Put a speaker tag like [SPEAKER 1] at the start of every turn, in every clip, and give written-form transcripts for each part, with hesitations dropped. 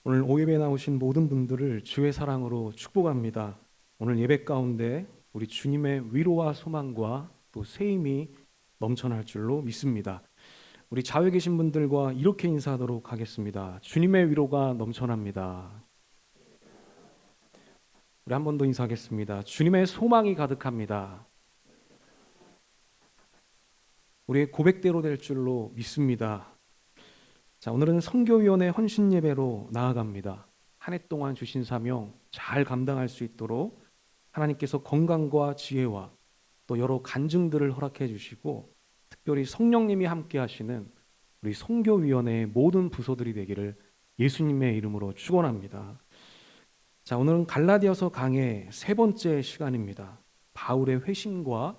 [SPEAKER 1] 오늘 오예배 나오신 모든 분들을 주의 사랑으로 축복합니다. 오늘 예배 가운데 우리 주님의 위로와 소망과 또 새 힘이 넘쳐날 줄로 믿습니다. 우리 좌우에 계신 분들과 이렇게 인사하도록 하겠습니다. 주님의 위로가 넘쳐납니다. 우리 한 번 더 인사하겠습니다. 주님의 소망이 가득합니다. 우리의 고백대로 될 줄로 믿습니다. 자, 오늘은 선교위원회 헌신 예배로 나아갑니다. 한 해 동안 주신 사명 잘 감당할 수 있도록 하나님께서 건강과 지혜와 또 여러 간증들을 허락해 주시고 특별히 성령님이 함께 하시는 우리 선교위원회의 모든 부서들이 되기를 예수님의 이름으로 축원합니다. 자, 오늘은 갈라디아서 강의 세 번째 시간입니다. 바울의 회심과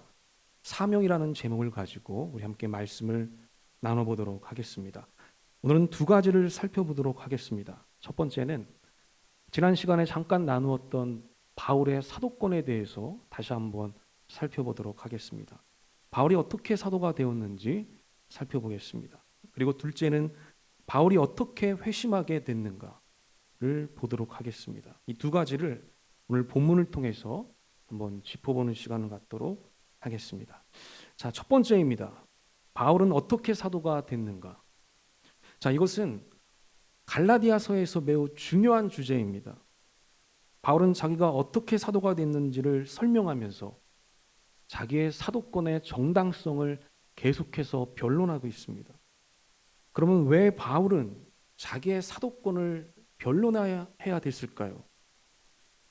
[SPEAKER 1] 사명이라는 제목을 가지고 우리 함께 말씀을 나눠보도록 하겠습니다. 오늘은 두 가지를 살펴보도록 하겠습니다. 첫 번째는 지난 시간에 잠깐 나누었던 바울의 사도권에 대해서 다시 한번 살펴보도록 하겠습니다. 바울이 어떻게 사도가 되었는지 살펴보겠습니다. 그리고 둘째는 바울이 어떻게 회심하게 됐는가를 보도록 하겠습니다. 이 두 가지를 오늘 본문을 통해서 한번 짚어보는 시간을 갖도록 하겠습니다. 자, 첫 번째입니다. 바울은 어떻게 사도가 됐는가? 자, 이것은 갈라디아서에서 매우 중요한 주제입니다. 바울은 자기가 어떻게 사도가 됐는지를 설명하면서 자기의 사도권의 정당성을 계속해서 변론하고 있습니다. 그러면 왜 바울은 자기의 사도권을 변론해야 됐을까요?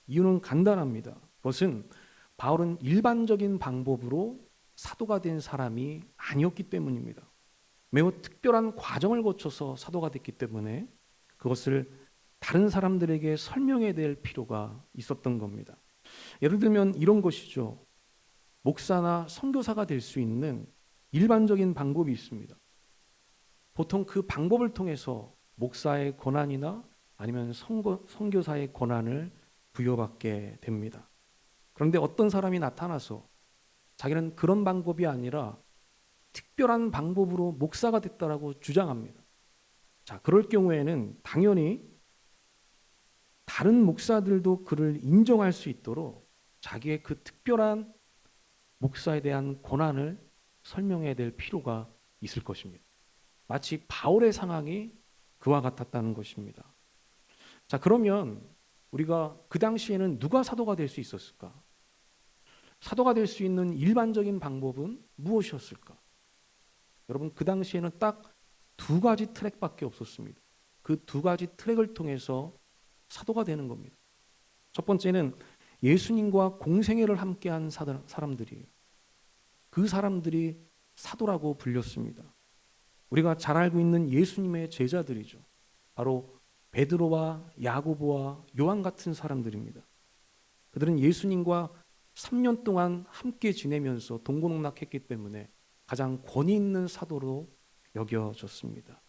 [SPEAKER 1] 이유는 간단합니다. 그것은 바울은 일반적인 방법으로 사도가 된 사람이 아니었기 때문입니다. 매우 특별한 과정을 거쳐서 사도가 됐기 때문에 그것을 다른 사람들에게 설명해야 될 필요가 있었던 겁니다. 예를 들면 이런 것이죠. 목사나 선교사가 될 수 있는 일반적인 방법이 있습니다. 보통 그 방법을 통해서 목사의 권한이나 아니면 선교사의 권한을 부여받게 됩니다. 그런데 어떤 사람이 나타나서 자기는 그런 방법이 아니라 특별한 방법으로 목사가 됐다라고 주장합니다. 자, 그럴 경우에는 당연히 다른 목사들도 그를 인정할 수 있도록 자기의 그 특별한 목사에 대한 권한을 설명해야 될 필요가 있을 것입니다. 마치 바울의 상황이 그와 같았다는 것입니다. 자, 그러면 우리가 그 당시에는 누가 사도가 될 수 있었을까? 사도가 될 수 있는 일반적인 방법은 무엇이었을까? 여러분, 그 당시에는 딱 두 가지 트랙밖에 없었습니다. 그 두 가지 트랙을 통해서 사도가 되는 겁니다. 첫 번째는 예수님과 공생애를 함께한 사람들이에요. 그 사람들이 사도라고 불렸습니다. 우리가 잘 알고 있는 예수님의 제자들이죠. 바로 베드로와 야고보와 요한 같은 사람들입니다. 그들은 예수님과 3년 동안 함께 지내면서 동고농락했기 때문에 가장 권위 있는 사도로 여겨졌습니다.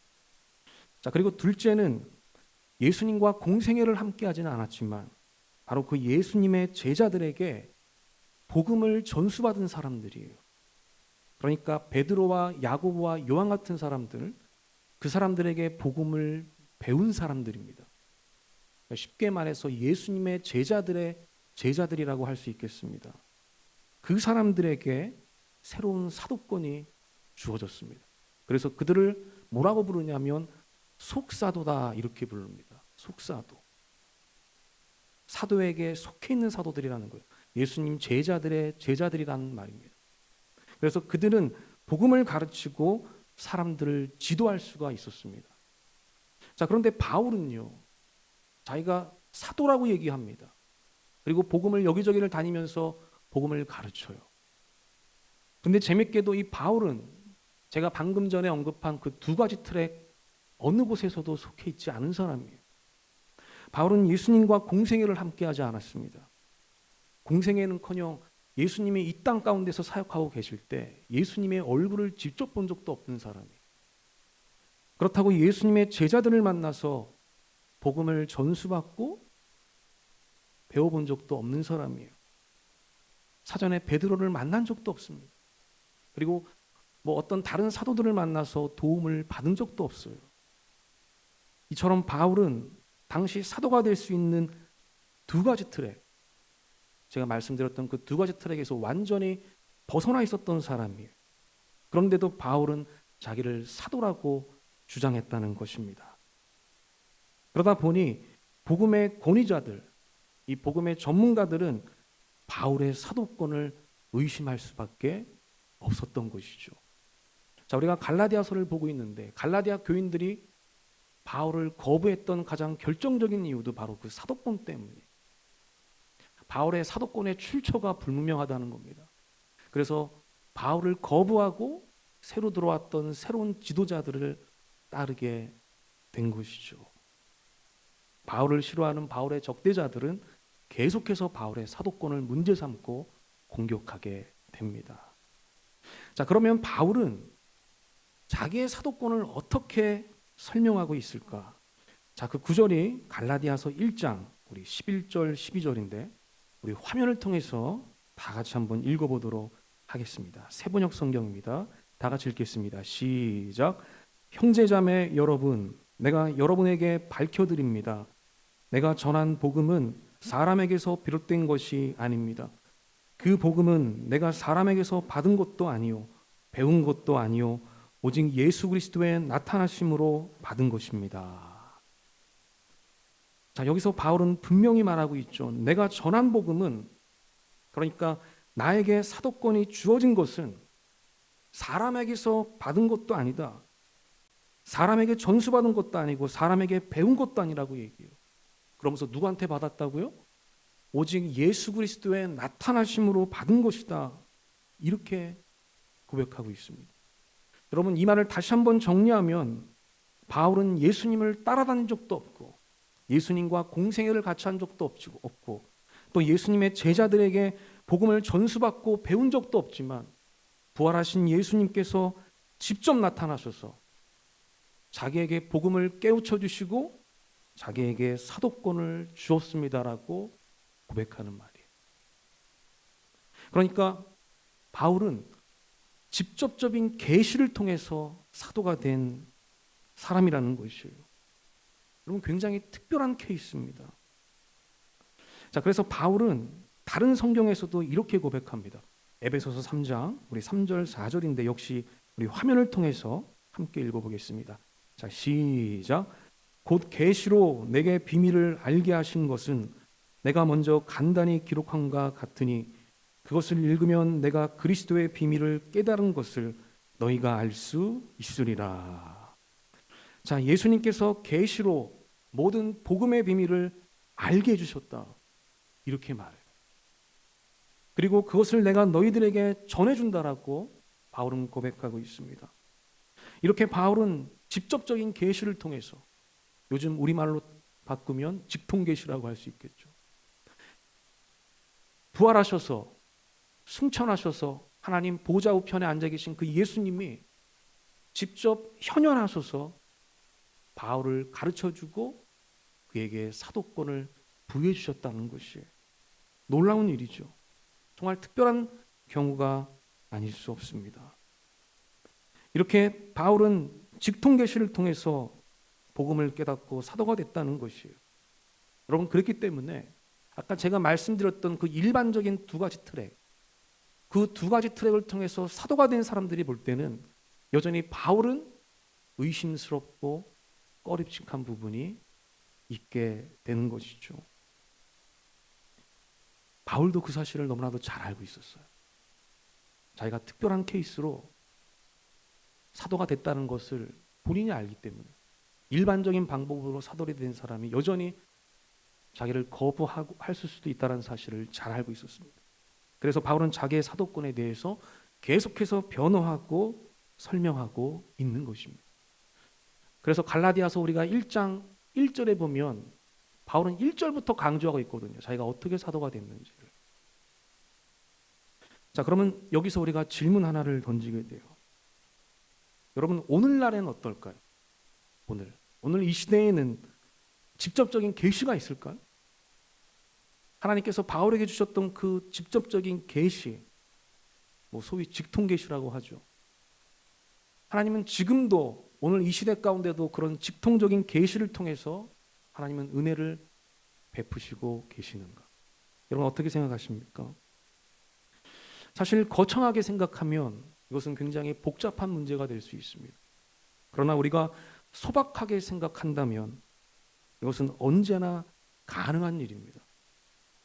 [SPEAKER 1] 자, 그리고 둘째는 예수님과 공생애를 함께 하지는 않았지만 바로 그 예수님의 제자들에게 복음을 전수받은 사람들이에요. 그러니까 베드로와 야고보와 요한 같은 사람들, 그 사람들에게 복음을 배운 사람들입니다. 쉽게 말해서 예수님의 제자들의 제자들이라고 할 수 있겠습니다. 그 사람들에게 새로운 사도권이 주어졌습니다. 그래서 그들을 뭐라고 부르냐면 속사도다 이렇게 부릅니다. 속사도. 사도에게 속해 있는 사도들이라는 거예요. 예수님 제자들의 제자들이라는 말입니다. 그래서 그들은 복음을 가르치고 사람들을 지도할 수가 있었습니다. 자, 그런데 바울은요, 자기가 사도라고 얘기합니다. 그리고 복음을 여기저기를 다니면서 복음을 가르쳐요. 근데 재밌게도 이 바울은 제가 방금 전에 언급한 그 두 가지 트랙 어느 곳에서도 속해 있지 않은 사람이에요. 바울은 예수님과 공생애를 함께 하지 않았습니다. 공생애는커녕 예수님이 이 땅 가운데서 사역하고 계실 때 예수님의 얼굴을 직접 본 적도 없는 사람이에요. 그렇다고 예수님의 제자들을 만나서 복음을 전수받고 배워본 적도 없는 사람이에요. 사전에 베드로를 만난 적도 없습니다. 그리고 어떤 다른 사도들을 만나서 도움을 받은 적도 없어요. 이처럼 바울은 당시 사도가 될 수 있는 두 가지 트랙, 제가 말씀드렸던 그 두 가지 트랙에서 완전히 벗어나 있었던 사람이에요. 그런데도 바울은 자기를 사도라고 주장했다는 것입니다. 그러다 보니 복음의 권위자들, 이 복음의 전문가들은 바울의 사도권을 의심할 수밖에 없었던 것이죠. 자, 우리가 갈라디아서를 보고 있는데 갈라디아 교인들이 바울을 거부했던 가장 결정적인 이유도 바로 그 사도권 때문이에요. 바울의 사도권의 출처가 불분명하다는 겁니다. 그래서 바울을 거부하고 새로 들어왔던 새로운 지도자들을 따르게 된 것이죠. 바울을 싫어하는 바울의 적대자들은 계속해서 바울의 사도권을 문제 삼고 공격하게 됩니다. 자, 그러면 바울은 자기의 사도권을 어떻게 설명하고 있을까? 자, 그 구절이 갈라디아서 1장 우리 11절 12절인데 우리 화면을 통해서 다 같이 한번 읽어보도록 하겠습니다. 세번역 성경입니다. 다 같이 읽겠습니다. 시작. 형제자매 여러분, 내가 여러분에게 밝혀드립니다. 내가 전한 복음은 사람에게서 비롯된 것이 아닙니다. 그 복음은 내가 사람에게서 받은 것도 아니요 배운 것도 아니요 오직 예수 그리스도의 나타나심으로 받은 것입니다. 자, 여기서 바울은 분명히 말하고 있죠. 내가 전한 복음은, 그러니까 나에게 사도권이 주어진 것은 사람에게서 받은 것도 아니다. 사람에게 전수받은 것도 아니고 사람에게 배운 것도 아니라고 얘기해요. 그러면서 누구한테 받았다고요? 오직 예수 그리스도의 나타나심으로 받은 것이다. 이렇게 고백하고 있습니다. 여러분, 이 말을 다시 한번 정리하면 바울은 예수님을 따라다닌 적도 없고 예수님과 공생애를 같이 한 적도 없고 또 예수님의 제자들에게 복음을 전수받고 배운 적도 없지만 부활하신 예수님께서 직접 나타나셔서 자기에게 복음을 깨우쳐 주시고 자기에게 사도권을 주었습니다라고 고백하는 말이에요. 그러니까 바울은 직접적인 계시를 통해서 사도가 된 사람이라는 것이에요. 여러분, 굉장히 특별한 케이스입니다. 자, 그래서 바울은 다른 성경에서도 이렇게 고백합니다. 에베소서 3장 우리 3절 4절인데 역시 우리 화면을 통해서 함께 읽어보겠습니다. 자, 시작. 곧 계시로 내게 비밀을 알게 하신 것은 내가 먼저 간단히 기록한과 같으니 그것을 읽으면 내가 그리스도의 비밀을 깨달은 것을 너희가 알 수 있으리라. 자, 예수님께서 계시로 모든 복음의 비밀을 알게 해주셨다. 이렇게 말해요. 그리고 그것을 내가 너희들에게 전해준다라고 바울은 고백하고 있습니다. 이렇게 바울은 직접적인 계시를 통해서, 요즘 우리말로 바꾸면 직통계시라고 할 수 있겠죠. 부활하셔서 승천하셔서 하나님 보좌 우편에 앉아 계신 그 예수님이 직접 현현하셔서 바울을 가르쳐주고 그에게 사도권을 부여해 주셨다는 것이 놀라운 일이죠. 정말 특별한 경우가 아닐 수 없습니다. 이렇게 바울은 직통계시를 통해서 복음을 깨닫고 사도가 됐다는 것이에요. 여러분, 그렇기 때문에 아까 제가 말씀드렸던 그 일반적인 두 가지 트랙, 그 두 가지 트랙을 통해서 사도가 된 사람들이 볼 때는 여전히 바울은 의심스럽고 꺼림칙한 부분이 있게 되는 것이죠. 바울도 그 사실을 너무나도 잘 알고 있었어요. 자기가 특별한 케이스로 사도가 됐다는 것을 본인이 알기 때문에 일반적인 방법으로 사도가 된 사람이 여전히 자기를 거부하고 할 수도 있다는 사실을 잘 알고 있었습니다. 그래서 바울은 자기의 사도권에 대해서 계속해서 변호하고 설명하고 있는 것입니다. 그래서 갈라디아서 우리가 1장 1절에 보면 바울은 1절부터 강조하고 있거든요. 자기가 어떻게 사도가 됐는지를. 자, 그러면 여기서 우리가 질문 하나를 던지게 돼요. 여러분, 오늘날에는 어떨까요? 오늘 이 시대에는 직접적인 계시가 있을까요? 하나님께서 바울에게 주셨던 그 직접적인 계시, 소위 직통계시라고 하죠. 하나님은 지금도 오늘 이 시대 가운데도 그런 직통적인 계시를 통해서 하나님은 은혜를 베푸시고 계시는가? 여러분 어떻게 생각하십니까? 사실 거창하게 생각하면 이것은 굉장히 복잡한 문제가 될 수 있습니다. 그러나 우리가 소박하게 생각한다면 이것은 언제나 가능한 일입니다.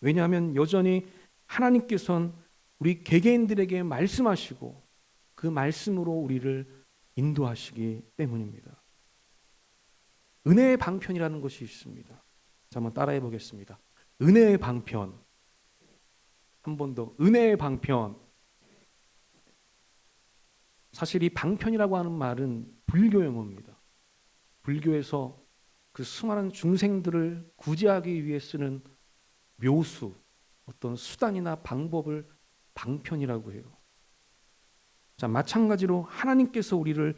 [SPEAKER 1] 왜냐하면 여전히 하나님께서는 우리 개개인들에게 말씀하시고 그 말씀으로 우리를 인도하시기 때문입니다. 은혜의 방편이라는 것이 있습니다. 자, 한번 따라해 보겠습니다. 은혜의 방편. 한 번 더. 은혜의 방편. 사실 이 방편이라고 하는 말은 불교 용어입니다. 불교에서 그 수많은 중생들을 구제하기 위해 쓰는 묘수, 어떤 수단이나 방법을 방편이라고 해요. 자, 마찬가지로 하나님께서 우리를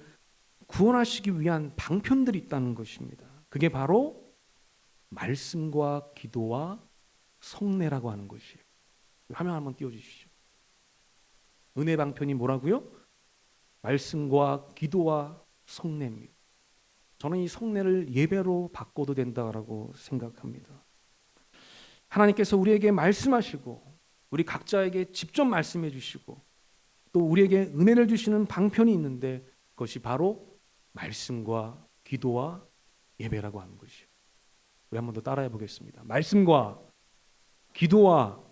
[SPEAKER 1] 구원하시기 위한 방편들이 있다는 것입니다. 그게 바로 말씀과 기도와 성례라고 하는 것이에요. 화면 한번 띄워주시죠. 은혜 방편이 뭐라고요? 말씀과 기도와 성례입니다. 저는 이 성례를 예배로 바꿔도 된다고 생각합니다. 하나님께서 우리에게 말씀하시고 우리 각자에게 직접 말씀해 주시고 또 우리에게 은혜를 주시는 방편이 있는데 그것이 바로 말씀과 기도와 예배라고 하는 것이에요. 우리 한 번 더 따라해 보겠습니다. 말씀과 기도와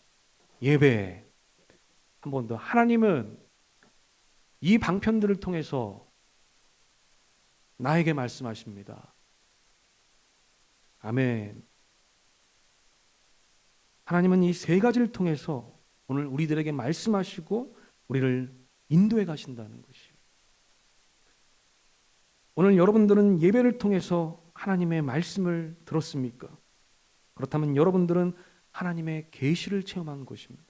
[SPEAKER 1] 예배. 한 번 더. 하나님은 이 방편들을 통해서 나에게 말씀하십니다. 아멘. 하나님은 이 세 가지를 통해서 오늘 우리들에게 말씀하시고 우리를 인도해 가신다는 것이에요. 오늘 여러분들은 예배를 통해서 하나님의 말씀을 들었습니까? 그렇다면 여러분들은 하나님의 계시를 체험한 것입니다.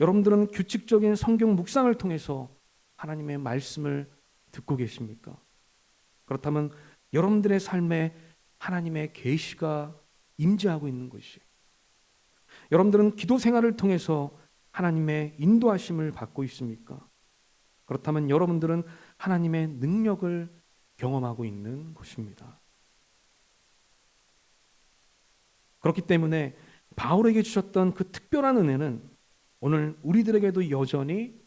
[SPEAKER 1] 여러분들은 규칙적인 성경 묵상을 통해서 하나님의 말씀을 듣고 계십니까? 그렇다면 여러분들의 삶에 하나님의 계시가 임재하고 있는 것이에요. 여러분들은 기도 생활을 통해서 하나님의 인도하심을 받고 있습니까? 그렇다면 여러분들은 하나님의 능력을 경험하고 있는 것입니다. 그렇기 때문에 바울에게 주셨던 그 특별한 은혜는 오늘 우리들에게도 여전히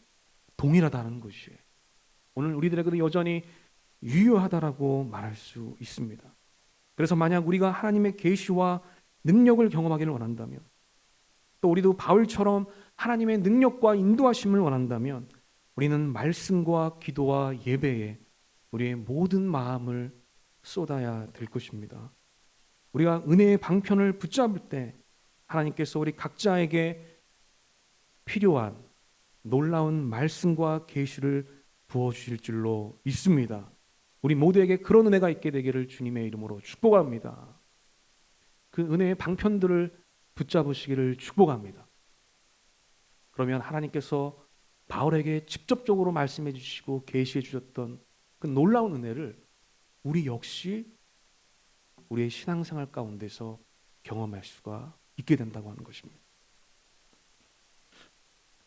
[SPEAKER 1] 동일하다는 것이에요. 오늘 우리들에게도 여전히 유효하다라고 말할 수 있습니다. 그래서 만약 우리가 하나님의 계시와 능력을 경험하기를 원한다면 또 우리도 바울처럼 하나님의 능력과 인도하심을 원한다면 우리는 말씀과 기도와 예배에 우리의 모든 마음을 쏟아야 될 것입니다. 우리가 은혜의 방편을 붙잡을 때 하나님께서 우리 각자에게 필요한 놀라운 말씀과 계시를 부어주실 줄로 믿습니다. 우리 모두에게 그런 은혜가 있게 되기를 주님의 이름으로 축복합니다. 그 은혜의 방편들을 붙잡으시기를 축복합니다. 그러면 하나님께서 바울에게 직접적으로 말씀해 주시고 계시해 주셨던 그 놀라운 은혜를 우리 역시 우리의 신앙생활 가운데서 경험할 수가 있게 된다고 하는 것입니다.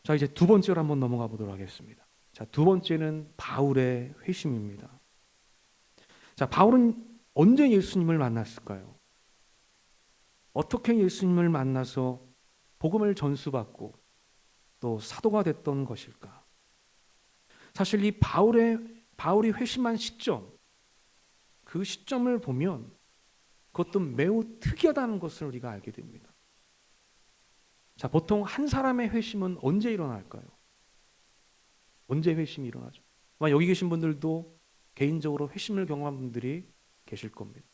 [SPEAKER 1] 자, 이제 두 번째로 한번 넘어가 보도록 하겠습니다. 자, 두 번째는 바울의 회심입니다. 자, 바울은 언제 예수님을 만났을까요? 어떻게 예수님을 만나서 복음을 전수받고 또 사도가 됐던 것일까? 사실 이 바울이 회심한 시점, 그 시점을 보면 그것도 매우 특이하다는 것을 우리가 알게 됩니다. 자, 보통 한 사람의 회심은 언제 일어날까요? 언제 회심이 일어나죠? 아마 여기 계신 분들도 개인적으로 회심을 경험한 분들이 계실 겁니다.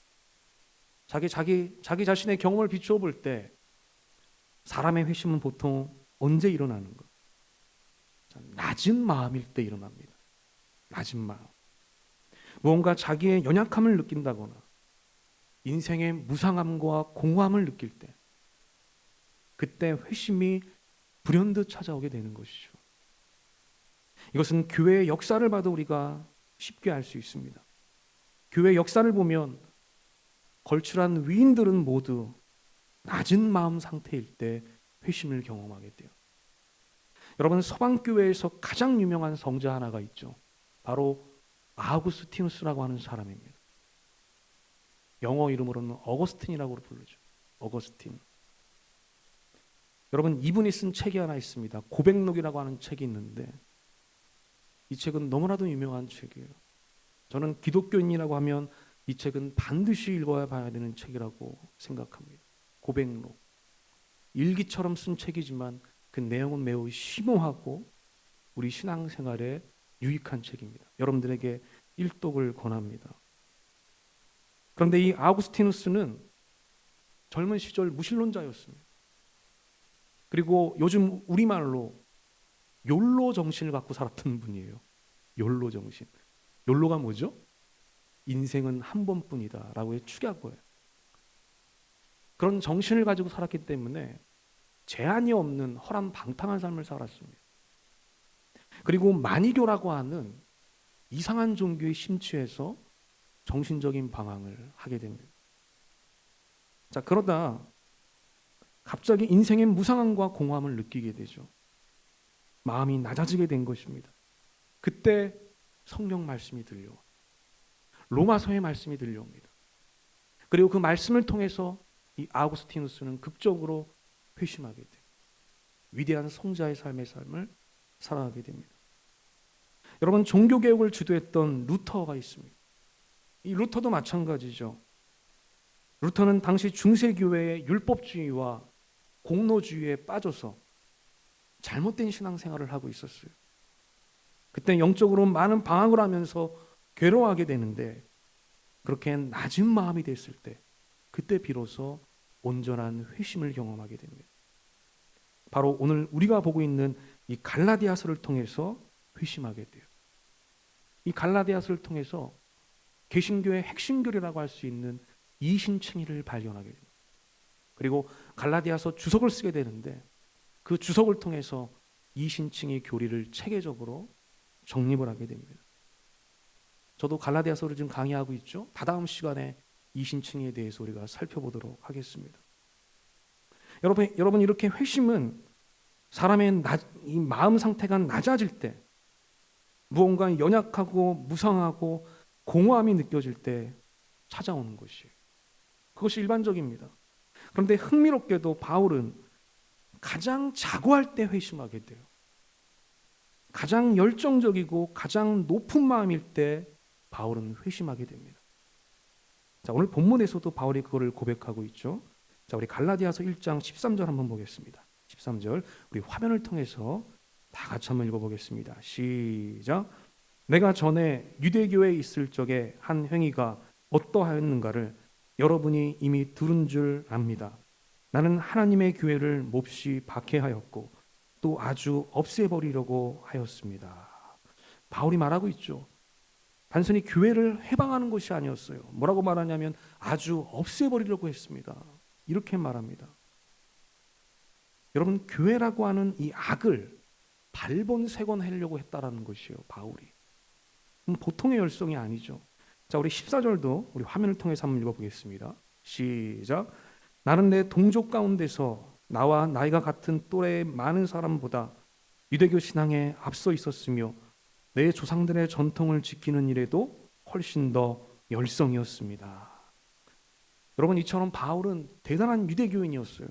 [SPEAKER 1] 자기 자신의 경험을 비추어 볼 때 사람의 회심은 보통 언제 일어나는 것? 낮은 마음일 때 일어납니다. 낮은 마음. 무언가 자기의 연약함을 느낀다거나 인생의 무상함과 공허함을 느낄 때 그때 회심이 불현듯 찾아오게 되는 것이죠. 이것은 교회의 역사를 봐도 우리가 쉽게 알 수 있습니다. 교회 역사를 보면 걸출한 위인들은 모두 낮은 마음 상태일 때 회심을 경험하게 돼요. 여러분, 서방교회에서 가장 유명한 성자 하나가 있죠. 바로 아우구스티누스라고 하는 사람입니다. 영어 이름으로는 어거스틴이라고 부르죠. 어거스틴. 여러분, 이분이 쓴 책이 하나 있습니다. 고백록이라고 하는 책이 있는데 이 책은 너무나도 유명한 책이에요. 저는 기독교인이라고 하면 이 책은 반드시 읽어야 봐야 되는 책이라고 생각합니다. 고백록. 일기처럼 쓴 책이지만 그 내용은 매우 심오하고 우리 신앙생활에 유익한 책입니다. 여러분들에게 일독을 권합니다. 그런데 이 아우구스티누스는 젊은 시절 무신론자였습니다. 그리고 요즘 우리말로 욜로 정신을 갖고 살았던 분이에요. 욜로 정신. 욜로가 뭐죠? 인생은 한 번뿐이다 라고 축약어예요. 그런 정신을 가지고 살았기 때문에 제한이 없는 허랑방탕한 삶을 살았습니다. 그리고 만이교라고 하는 이상한 종교에 심취해서 정신적인 방황을 하게 됩니다. 자, 그러다 갑자기 인생의 무상함과 공허함을 느끼게 되죠. 마음이 낮아지게 된 것입니다. 그때 성경 말씀이 들려와요. 로마서의 말씀이 들려옵니다. 그리고 그 말씀을 통해서 이 아우구스티누스는 극적으로 회심하게 돼요. 위대한 성자의 삶을 살아가게 됩니다. 여러분, 종교개혁을 주도했던 루터가 있습니다. 이 루터도 마찬가지죠. 루터는 당시 중세교회의 율법주의와 공로주의에 빠져서 잘못된 신앙생활을 하고 있었어요. 그때 영적으로 많은 방황을 하면서 괴로워하게 되는데 그렇게 낮은 마음이 됐을 때 그때 비로소 온전한 회심을 경험하게 됩니다. 바로 오늘 우리가 보고 있는 이 갈라디아서를 통해서 회심하게 돼요. 이 갈라디아서를 통해서 개신교의 핵심교리라고 할 수 있는 이신칭의를 발견하게 됩니다. 그리고 갈라디아서 주석을 쓰게 되는데 그 주석을 통해서 이신칭의 교리를 체계적으로 정립을 하게 됩니다. 저도 갈라디아서를 지금 강의하고 있죠. 다다음 시간에 이신칭의에 대해서 우리가 살펴보도록 하겠습니다. 여러분 이렇게 회심은 사람의 이 마음 상태가 낮아질 때 무언가 연약하고 무상하고 공허함이 느껴질 때 찾아오는 것이에요. 그것이 일반적입니다. 그런데 흥미롭게도 바울은 가장 자고할 때 회심하게 돼요. 가장 열정적이고 가장 높은 마음일 때 바울은 회심하게 됩니다. 자, 오늘 본문에서도 바울이 그거를 고백하고 있죠. 자, 우리 갈라디아서 1장 13절 한번 보겠습니다. 13절 우리 화면을 통해서 다 같이 한번 읽어보겠습니다. 시작. 내가 전에 유대교에 있을 적에 한 행위가 어떠하였는가를 여러분이 이미 들은 줄 압니다. 나는 하나님의 교회를 몹시 박해하였고 또 아주 없애버리려고 하였습니다. 바울이 말하고 있죠. 단순히 교회를 해방하는 것이 아니었어요. 뭐라고 말하냐면 아주 없애버리려고 했습니다. 이렇게 말합니다. 여러분, 교회라고 하는 이 악을 발본색원하려고 했다라는 것이에요. 바울이. 보통의 열성이 아니죠. 자, 우리 14절도 우리 화면을 통해서 한번 읽어보겠습니다. 시작. 나는 내 동족 가운데서 나와 나이가 같은 또래의 많은 사람보다 유대교 신앙에 앞서 있었으며 내 조상들의 전통을 지키는 일에도 훨씬 더 열성이었습니다. 여러분, 이처럼 바울은 대단한 유대교인이었어요.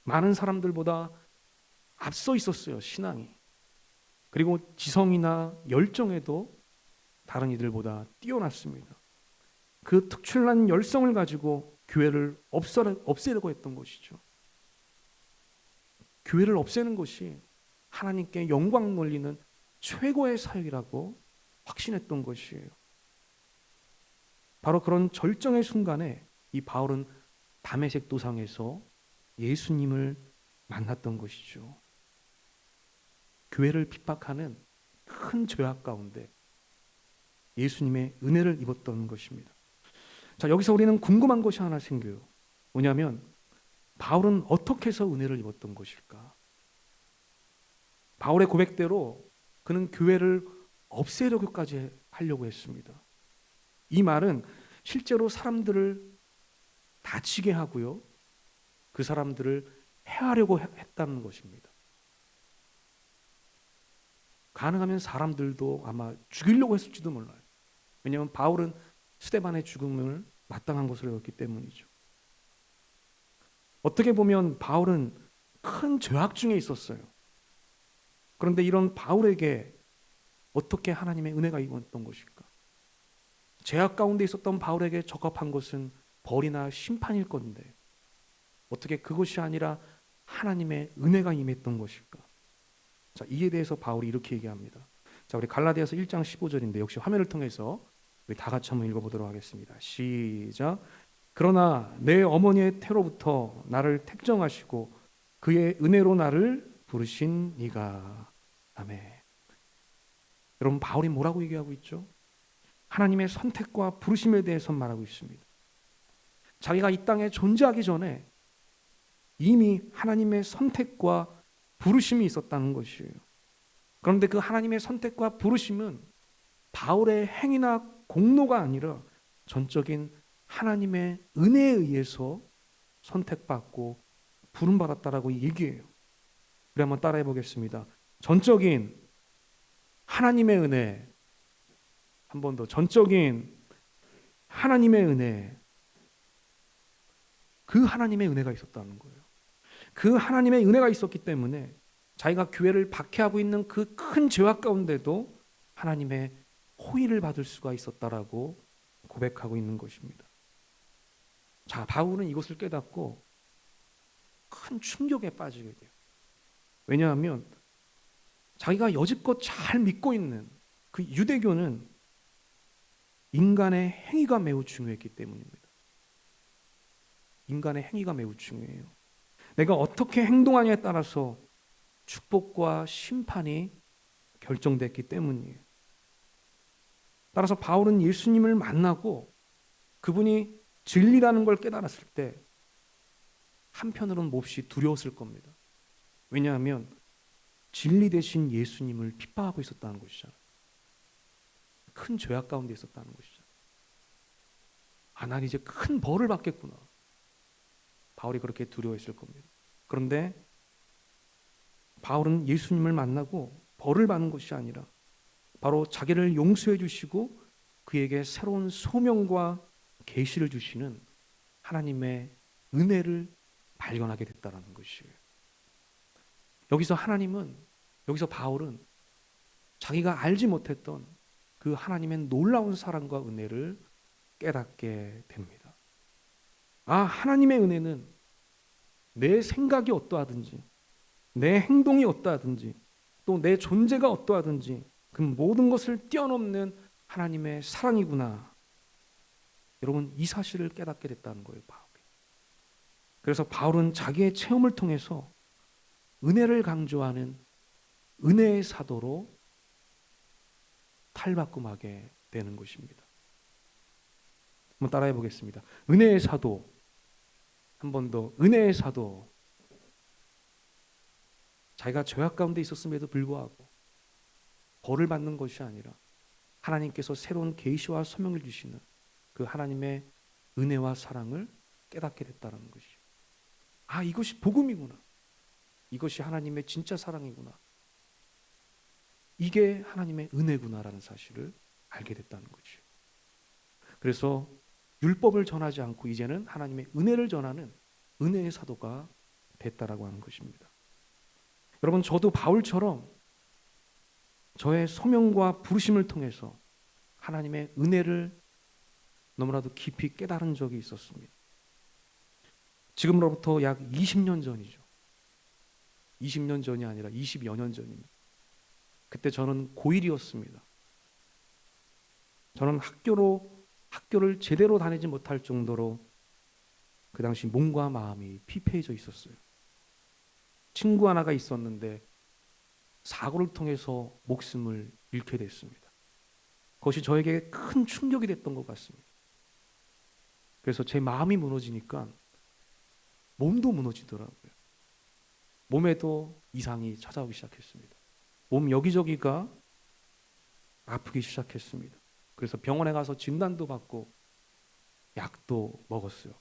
[SPEAKER 1] 많은 사람들보다 앞서 있었어요, 신앙이. 그리고 지성이나 열정에도 다른 이들보다 뛰어났습니다. 그 특출난 열성을 가지고 교회를 없애려고 했던 것이죠. 교회를 없애는 것이 하나님께 영광 돌리는 최고의 사역이라고 확신했던 것이에요. 바로 그런 절정의 순간에 이 바울은 다메섹 도상에서 예수님을 만났던 것이죠. 교회를 핍박하는 큰 죄악 가운데 예수님의 은혜를 입었던 것입니다. 자, 여기서 우리는 궁금한 것이 하나 생겨요. 뭐냐면 바울은 어떻게 해서 은혜를 입었던 것일까? 바울의 고백대로 그는 교회를 없애려고까지 하려고 했습니다. 이 말은 실제로 사람들을 다치게 하고요, 그 사람들을 해하려고 했다는 것입니다. 가능하면 사람들도 아마 죽이려고 했을지도 몰라요. 왜냐하면 바울은 스데반의 죽음을 마땅한 것을 배웠기 때문이죠. 어떻게 보면 바울은 큰 죄악 중에 있었어요. 그런데 이런 바울에게 어떻게 하나님의 은혜가 임했던 것일까? 죄악 가운데 있었던 바울에게 적합한 것은 벌이나 심판일 건데 어떻게 그것이 아니라 하나님의 은혜가 임했던 것일까? 자, 이에 대해서 바울이 이렇게 얘기합니다. 자, 우리 갈라디아서 1장 15절인데 역시 화면을 통해서 우리 다 같이 한번 읽어보도록 하겠습니다. 시작. 그러나 내 어머니의 태로부터 나를 택정하시고 그의 은혜로 나를 부르신 이가. 아멘. 여러분, 바울이 뭐라고 얘기하고 있죠? 하나님의 선택과 부르심에 대해서 말하고 있습니다. 자기가 이 땅에 존재하기 전에 이미 하나님의 선택과 부르심이 있었다는 것이에요. 그런데 그 하나님의 선택과 부르심은 바울의 행위나 공로가 아니라 전적인 하나님의 은혜에 의해서 선택받고 부름받았다라고 얘기해요. 우리 한번 따라해 보겠습니다. 전적인 하나님의 은혜. 한 번 더. 전적인 하나님의 은혜. 그 하나님의 은혜가 있었다는 거예요. 그 하나님의 은혜가 있었기 때문에 자기가 교회를 박해하고 있는 그 큰 죄악 가운데도 하나님의 호의를 받을 수가 있었다라고 고백하고 있는 것입니다. 자, 바울은 이것을 깨닫고 큰 충격에 빠지게 돼요. 왜냐하면 자기가 여지껏 잘 믿고 있는 그 유대교는 인간의 행위가 매우 중요했기 때문입니다. 인간의 행위가 매우 중요해요. 내가 어떻게 행동하냐에 따라서 축복과 심판이 결정됐기 때문이에요. 따라서 바울은 예수님을 만나고 그분이 진리라는 걸 깨달았을 때 한편으로는 몹시 두려웠을 겁니다. 왜냐하면 진리 대신 예수님을 핍박하고 있었다는 것이잖아요. 큰 죄악 가운데 있었다는 것이잖아요. 아, 난 이제 큰 벌을 받겠구나. 바울이 그렇게 두려워했을 겁니다. 그런데 바울은 예수님을 만나고 벌을 받는 것이 아니라 바로 자기를 용서해 주시고 그에게 새로운 소명과 계시를 주시는 하나님의 은혜를 발견하게 됐다는 것이에요. 여기서 바울은 자기가 알지 못했던 그 하나님의 놀라운 사랑과 은혜를 깨닫게 됩니다. 아, 하나님의 은혜는 내 생각이 어떠하든지 내 행동이 어떠하든지 또 내 존재가 어떠하든지 그 모든 것을 뛰어넘는 하나님의 사랑이구나. 여러분, 이 사실을 깨닫게 됐다는 거예요, 바울이. 그래서 바울은 자기의 체험을 통해서 은혜를 강조하는 은혜의 사도로 탈바꿈하게 되는 것입니다. 한번 따라해 보겠습니다. 은혜의 사도. 한 번 더. 은혜의 사도. 자기가 죄악 가운데 있었음에도 불구하고 벌을 받는 것이 아니라 하나님께서 새로운 계시와 소명을 주시는 그 하나님의 은혜와 사랑을 깨닫게 됐다는 것이죠. 아, 이것이 복음이구나. 이것이 하나님의 진짜 사랑이구나. 이게 하나님의 은혜구나라는 사실을 알게 됐다는 거죠. 그래서 율법을 전하지 않고 이제는 하나님의 은혜를 전하는 은혜의 사도가 됐다라고 하는 것입니다. 여러분, 저도 바울처럼 저의 소명과 부르심을 통해서 하나님의 은혜를 너무나도 깊이 깨달은 적이 있었습니다. 지금으로부터 약 20년 전이죠. 20년 전이 아니라 20여 년 전입니다. 그때 저는 고1이었습니다. 저는 학교를 제대로 다니지 못할 정도로 그 당시 몸과 마음이 피폐해져 있었어요. 친구 하나가 있었는데 사고를 통해서 목숨을 잃게 됐습니다. 그것이 저에게 큰 충격이 됐던 것 같습니다. 그래서 제 마음이 무너지니까 몸도 무너지더라고요. 몸에도 이상이 찾아오기 시작했습니다. 몸 여기저기가 아프기 시작했습니다. 그래서 병원에 가서 진단도 받고 약도 먹었어요.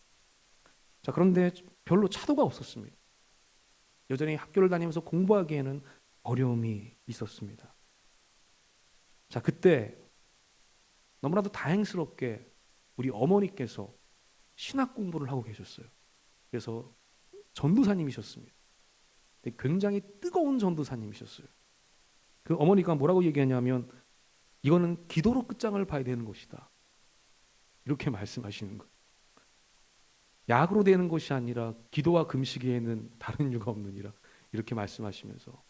[SPEAKER 1] 자, 그런데 별로 차도가 없었습니다. 여전히 학교를 다니면서 공부하기에는 어려움이 있었습니다. 자, 그때 너무나도 다행스럽게 우리 어머니께서 신학 공부를 하고 계셨어요. 그래서 전도사님이셨습니다. 굉장히 뜨거운 전도사님이셨어요. 그 어머니가 뭐라고 얘기하냐면 이거는 기도로 끝장을 봐야 되는 것이다. 이렇게 말씀하시는 거예요. 약으로 되는 것이 아니라 기도와 금식에는 다른 이유가 없느니라. 이렇게 말씀하시면서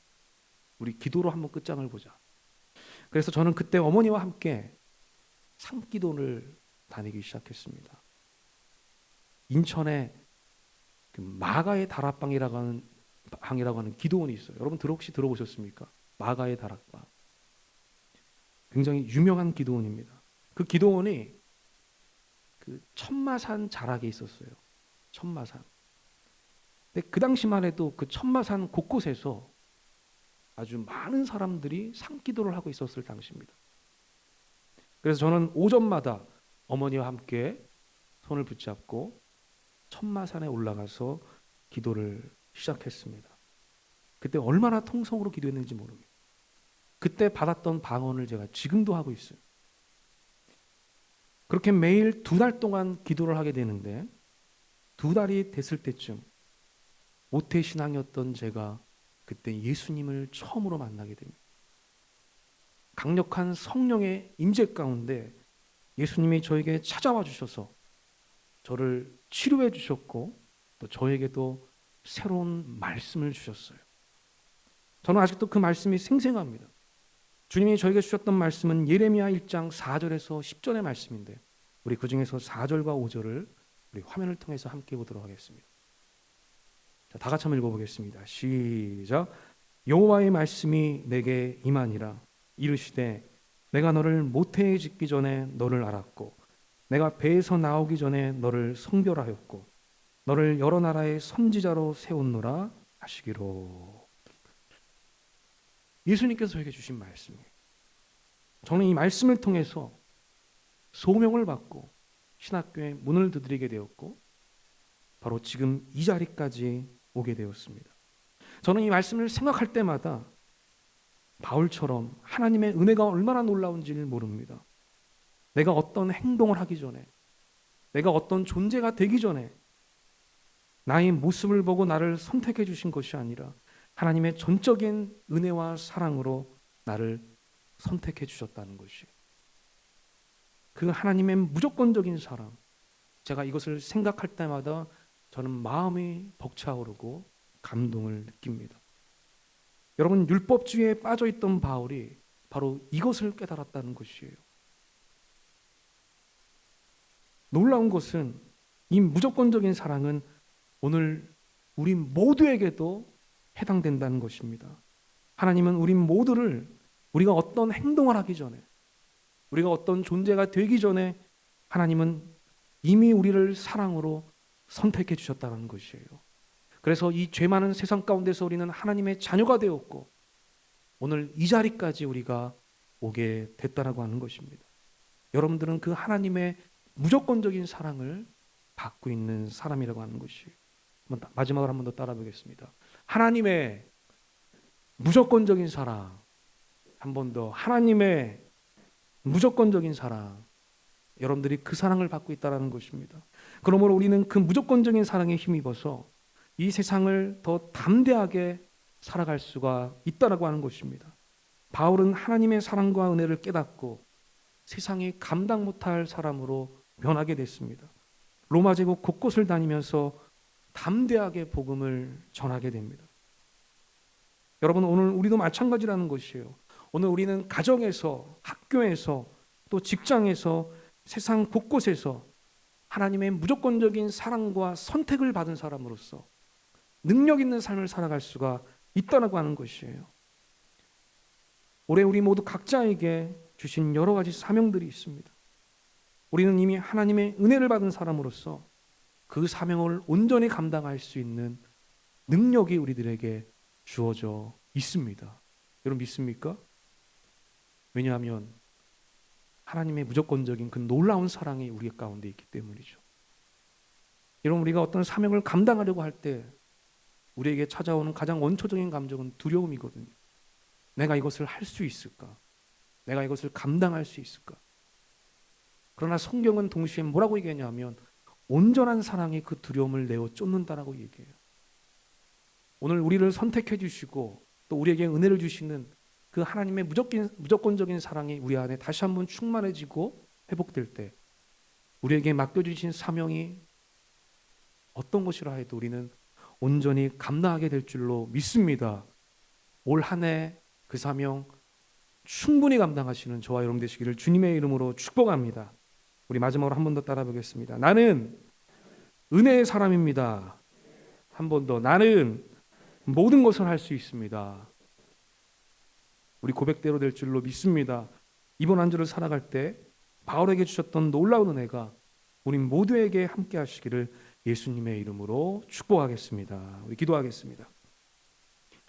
[SPEAKER 1] 우리 기도로 한번 끝장을 보자. 그래서 저는 그때 어머니와 함께 산기도를 다니기 시작했습니다. 인천에 그 마가의 다락방이라고 하는 기도원이 있어요. 여러분 혹시 들어보셨습니까? 마가의 다락방. 굉장히 유명한 기도원입니다. 그 기도원이 그 천마산 자락에 있었어요. 천마산. 근데 그 당시만 해도 그 천마산 곳곳에서 아주 많은 사람들이 산기도를 하고 있었을 당시입니다. 그래서 저는 오전마다 어머니와 함께 손을 붙잡고 천마산에 올라가서 기도를 시작했습니다. 그때 얼마나 통성으로 기도했는지 모릅니다. 그때 받았던 방언을 제가 지금도 하고 있어요. 그렇게 매일 2달 동안 기도를 하게 되는데 2달이 됐을 때쯤 모태신앙이었던 제가 그때 예수님을 처음으로 만나게 됩니다. 강력한 성령의 임재 가운데 예수님이 저에게 찾아와 주셔서 저를 치료해 주셨고 또 저에게도 새로운 말씀을 주셨어요. 저는 아직도 그 말씀이 생생합니다. 주님이 저에게 주셨던 말씀은 예레미야 1장 4절에서 10절의 말씀인데 우리 그 중에서 4절과 5절을 우리 화면을 통해서 함께 보도록 하겠습니다. 자, 다 같이 한번 읽어보겠습니다. 시작. 여호와의 말씀이 내게 임하니라. 이르시되 내가 너를 모태에 짓기 전에 너를 알았고 내가 배에서 나오기 전에 너를 성별하였고 너를 여러 나라의 선지자로 세웠노라 하시기로. 예수님께서 저에게 주신 말씀이에요. 저는 이 말씀을 통해서 소명을 받고 신학교에 문을 두드리게 되었고 바로 지금 이 자리까지 오게 되었습니다. 저는 이 말씀을 생각할 때마다 바울처럼 하나님의 은혜가 얼마나 놀라운지를 모릅니다. 내가 어떤 행동을 하기 전에, 내가 어떤 존재가 되기 전에 나의 모습을 보고 나를 선택해 주신 것이 아니라 하나님의 전적인 은혜와 사랑으로 나를 선택해 주셨다는 것이, 그 하나님의 무조건적인 사랑, 제가 이것을 생각할 때마다 저는 마음이 벅차오르고 감동을 느낍니다. 여러분, 율법주의에 빠져있던 바울이 바로 이것을 깨달았다는 것이에요. 놀라운 것은 이 무조건적인 사랑은 오늘 우리 모두에게도 해당된다는 것입니다. 하나님은 우리 모두를 우리가 어떤 행동을 하기 전에, 우리가 어떤 존재가 되기 전에 하나님은 이미 우리를 사랑으로 선택해 주셨다는 것이에요. 그래서 이 죄 많은 세상 가운데서 우리는 하나님의 자녀가 되었고 오늘 이 자리까지 우리가 오게 됐다라고 하는 것입니다. 여러분들은 그 하나님의 무조건적인 사랑을 받고 있는 사람이라고 하는 것이에요. 마지막으로 한 번 더 따라 보겠습니다. 하나님의 무조건적인 사랑, 한 번 더, 하나님의 무조건적인 사랑, 여러분들이 그 사랑을 받고 있다는 것입니다. 그러므로 우리는 그 무조건적인 사랑에 힘입어서 이 세상을 더 담대하게 살아갈 수가 있다라고 하는 것입니다. 바울은 하나님의 사랑과 은혜를 깨닫고 세상이 감당 못할 사람으로 변하게 됐습니다. 로마 제국 곳곳을 다니면서 담대하게 복음을 전하게 됩니다. 여러분, 오늘 우리도 마찬가지라는 것이에요. 오늘 우리는 가정에서, 학교에서, 또 직장에서, 세상 곳곳에서 하나님의 무조건적인 사랑과 선택을 받은 사람으로서 능력 있는 삶을 살아갈 수가 있다고 하는 것이에요. 올해 우리 모두 각자에게 주신 여러 가지 사명들이 있습니다. 우리는 이미 하나님의 은혜를 받은 사람으로서 그 사명을 온전히 감당할 수 있는 능력이 우리들에게 주어져 있습니다. 여러분 믿습니까? 왜냐하면 하나님의 무조건적인 그 놀라운 사랑이 우리 가운데 있기 때문이죠. 여러분, 우리가 어떤 사명을 감당하려고 할 때 우리에게 찾아오는 가장 원초적인 감정은 두려움이거든요. 내가 이것을 할 수 있을까? 내가 이것을 감당할 수 있을까? 그러나 성경은 동시에 뭐라고 얘기하냐면 온전한 사랑이 그 두려움을 내어 쫓는다라고 얘기해요. 오늘 우리를 선택해 주시고 또 우리에게 은혜를 주시는 그 하나님의 무조건적인 사랑이 우리 안에 다시 한번 충만해지고 회복될 때 우리에게 맡겨주신 사명이 어떤 것이라 해도 우리는 온전히 감당하게 될 줄로 믿습니다. 올 한 해 그 사명 충분히 감당하시는 저와 여러분 되시기를 주님의 이름으로 축복합니다. 우리 마지막으로 한 번 더 따라 보겠습니다. 나는 은혜의 사람입니다. 한 번 더. 나는 모든 것을 할 수 있습니다. 우리 고백대로 될 줄로 믿습니다. 이번 한 주를 살아갈 때 바울에게 주셨던 놀라운 은혜가 우리 모두에게 함께 하시기를 예수님의 이름으로 축복하겠습니다. 우리 기도하겠습니다.